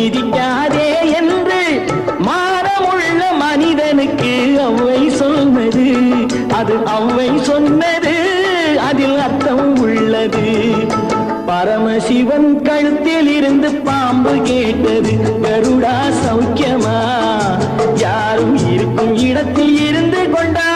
மிதிக்காதே என்று மானமுள்ள மனிதனுக்கு அவ்வை சொன்னது. அது அவ்வை சொன்னது, அதில் அர்த்தம் உள்ளது. பரமசிவன் கழுத்தில் இருந்து பாம்பு கேட்டது, கருடா சௌக்கியமா? யாரும் இருக்கும் இடத்தில் இருந்து கொண்டா